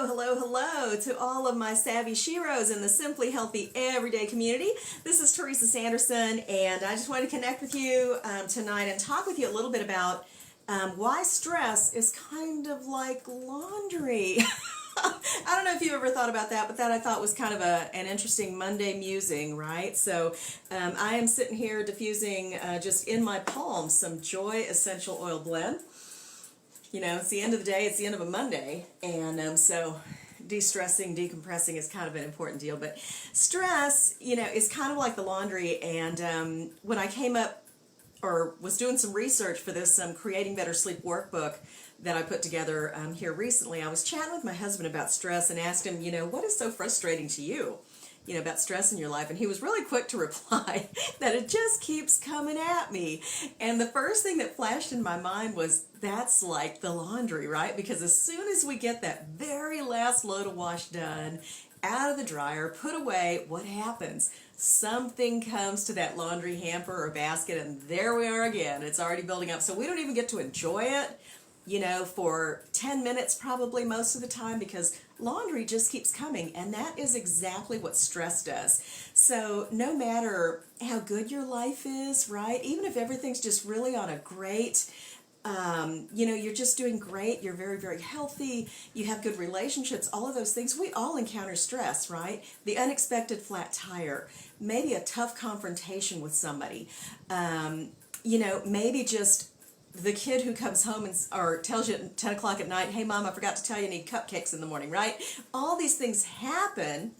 Hello to all of my savvy sheroes in the Simply Healthy Everyday community. This is Teresa Sanderson, and I just wanted to connect with you tonight and talk with you a little bit about why stress is kind of like laundry. I don't know if you've ever thought about that, but that I thought was kind of an interesting Monday musing, right? So I am sitting here diffusing just in my palm some Joy Essential Oil Blend. You know, it's the end of the day, it's the end of a Monday, and so de-stressing, decompressing is kind of an important deal. But stress, you know, is kind of like the laundry, and when I came up or was doing some research for this Creating Better Sleep workbook that I put together here recently, I was chatting with my husband about stress and asked him, you know, what is so frustrating to you? You know, about stress in your life, and he was really quick to reply that it just keeps coming at me. And the first thing that flashed in my mind was, that's like the laundry, right? Because as soon as we get that very last load of wash done, out of the dryer, put away, what happens? Something comes to that laundry hamper or basket, and there we are again. It's already building up. So we don't even get to enjoy it, you know, for 10 minutes probably most of the time, because laundry just keeps coming, and that is exactly what stress does. So no matter how good your life is, right, even if everything's just really on a great, you know, you're just doing great, you're very, very healthy, you have good relationships, all of those things, we all encounter stress, right? The unexpected flat tire, maybe a tough confrontation with somebody, you know, maybe just the kid who comes home or tells you at 10 o'clock at night, hey mom, I forgot to tell you I need cupcakes in the morning, right? All these things happen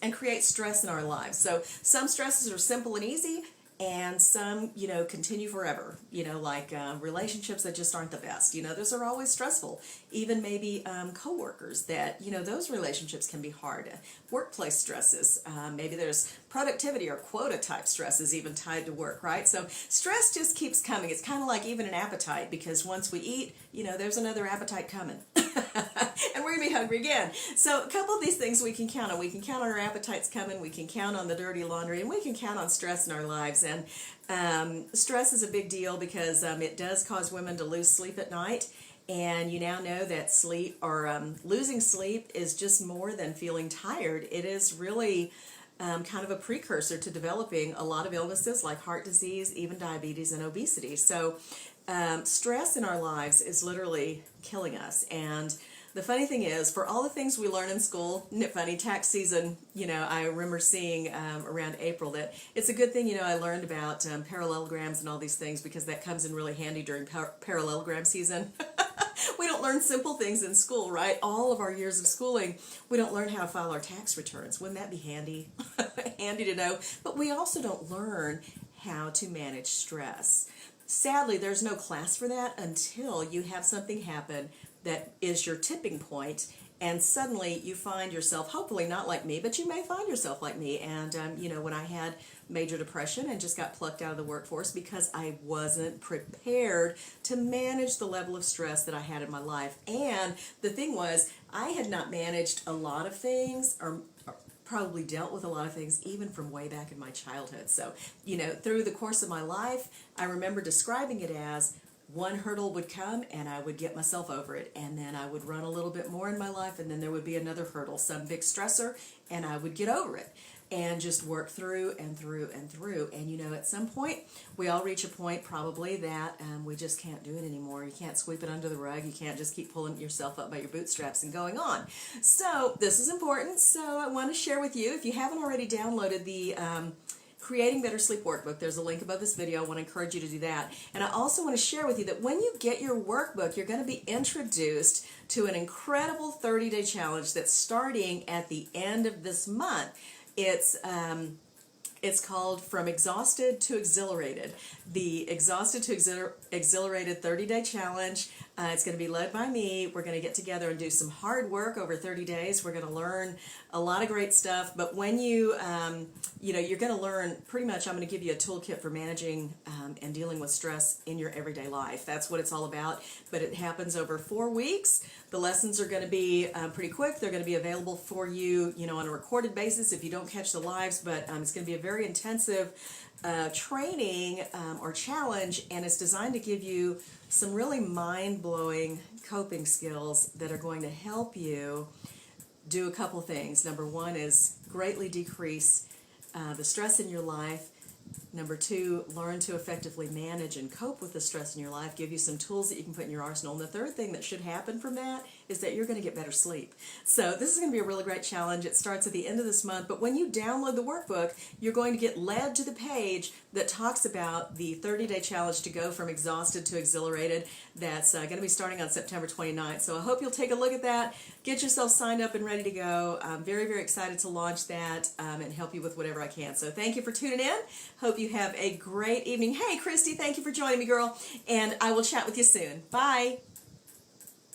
and create stress in our lives. So some stresses are simple and easy, and some, you know, continue forever, you know, like relationships that just aren't the best. You know, those are always stressful. Even maybe coworkers that, you know, those relationships can be hard. Workplace stresses, maybe there's productivity or quota type stresses even tied to work, right? So stress just keeps coming. It's kind of like even an appetite, because once we eat, you know, there's another appetite coming. And we're going to be hungry again. So a couple of these things we can count on. We can count on our appetites coming, we can count on the dirty laundry, and we can count on stress in our lives. And stress is a big deal because it does cause women to lose sleep at night. And you now know that sleep, or losing sleep, is just more than feeling tired. It is really kind of a precursor to developing a lot of illnesses like heart disease, even diabetes and obesity. So stress in our lives is literally killing us. And the funny thing is, for all the things we learn in school, isn't it funny, tax season, you know, I remember seeing around April that it's a good thing, you know, I learned about parallelograms and all these things, because that comes in really handy during parallelogram season. We don't learn simple things in school, right? All of our years of schooling, we don't learn how to file our tax returns. Wouldn't that be handy? Handy to know. But we also don't learn how to manage stress. Sadly, there's no class for that until you have something happen that is your tipping point, and suddenly you find yourself, hopefully not like me, but you may find yourself like me. And you know, when I had major depression and just got plucked out of the workforce because I wasn't prepared to manage the level of stress that I had in my life. And the thing was, I had not managed a lot of things, or probably dealt with a lot of things even from way back in my childhood. So, you know, through the course of my life, I remember describing it as one hurdle would come and I would get myself over it, and then I would run a little bit more in my life, and then there would be another hurdle, some big stressor, and I would get over it and just work through and through and through. And you know, at some point we all reach a point probably that we just can't do it anymore. You can't sweep it under the rug. You can't just keep pulling yourself up by your bootstraps and going on. So this is important. So I want to share with you, if you haven't already downloaded the Creating Better Sleep workbook, there's a link above this video. I want to encourage you to do that. And I also want to share with you that when you get your workbook, you're going to be introduced to an incredible 30-day challenge that's starting at the end of this month. It's called From Exhausted to Exhilarated, the Exhausted to Exhilarated 30-day challenge. It's going to be led by me. We're going to get together and do some hard work over 30 days. We're going to learn a lot of great stuff. But when you, you know, you're going to learn pretty much, I'm going to give you a toolkit for managing and dealing with stress in your everyday life. That's what it's all about. But it happens over 4 weeks. The lessons are going to be pretty quick. They're going to be available for you, you know, on a recorded basis if you don't catch the lives. But it's going to be a very intensive training or challenge, and it's designed to give you some really mind-blowing coping skills that are going to help you do a couple things. Number one is greatly decrease the stress in your life. Number two, learn to effectively manage and cope with the stress in your life, give you some tools that you can put in your arsenal. And the third thing that should happen from that is that you're going to get better sleep. So this is going to be a really great challenge. It starts at the end of this month, but when you download the workbook, you're going to get led to the page that talks about the 30-day challenge to go from exhausted to exhilarated. That's going to be starting on September 29th. So I hope you'll take a look at that. Get yourself signed up and ready to go. I'm very, very excited to launch that and help you with whatever I can. So thank you for tuning in. Hope you have a great evening. Hey, Christy, thank you for joining me, girl. And I will chat with you soon. Bye.